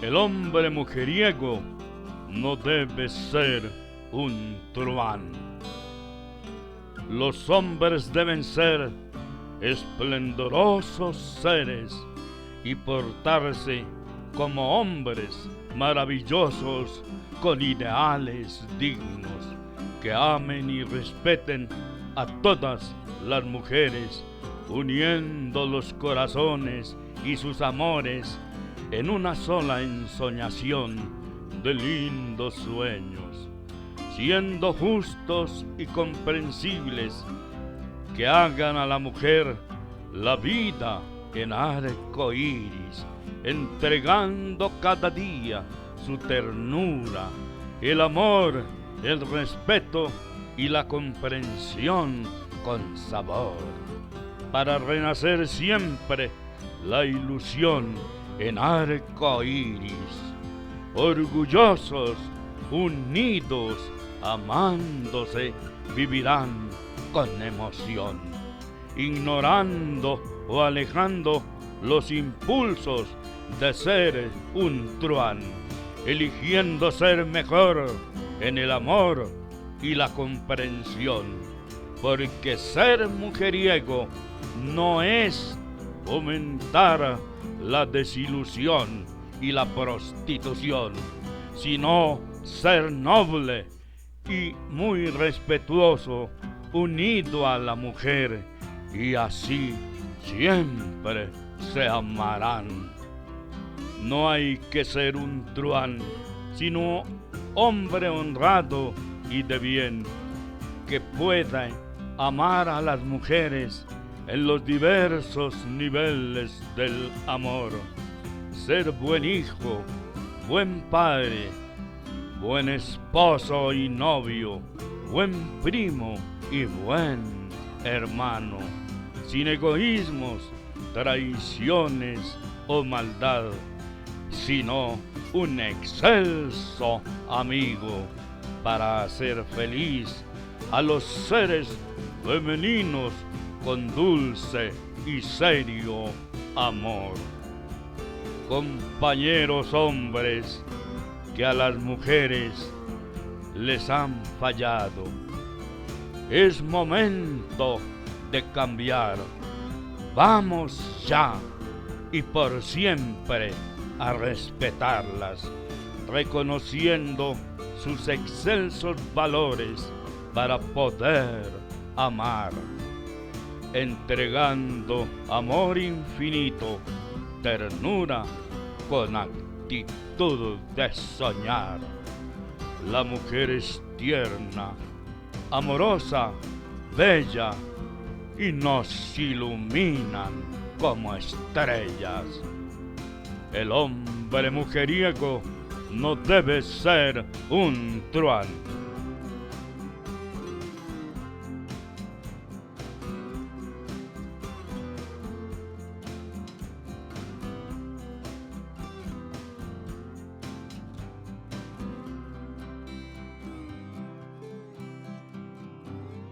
El hombre mujeriego no debe ser un truán. Los hombres deben ser esplendorosos seres y portarse como hombres maravillosos con ideales dignos que amen y respeten a todas las mujeres, uniendo los corazones y sus amores en una sola ensoñación de lindos sueños, siendo justos y comprensibles, que hagan a la mujer la vida en arco iris, entregando cada día su ternura, el amor, el respeto y la comprensión con sabor, para renacer siempre la ilusión en arco iris, orgullosos, unidos, amándose, vivirán con emoción, ignorando o alejando los impulsos de ser un truán, eligiendo ser mejor en el amor y la comprensión, porque ser mujeriego no es fomentar la desilusión y la prostitución, sino ser noble y muy respetuoso, unido a la mujer, y así siempre se amarán. No hay que ser un truán, sino hombre honrado y de bien, que pueda amar a las mujeres en los diversos niveles del amor, ser buen hijo, buen padre, buen esposo y novio, buen primo y buen hermano, sin egoísmos, traiciones o maldad, sino un excelso amigo para hacer feliz a los seres femeninos con dulce y serio amor. Compañeros hombres que a las mujeres les han fallado, es momento de cambiar. Vamos ya y por siempre a respetarlas, reconociendo sus excelsos valores para poder amar, entregando amor infinito, ternura con actitud de soñar. La mujer es tierna, amorosa, bella y nos iluminan como estrellas. El hombre mujeriego no debe ser un truán,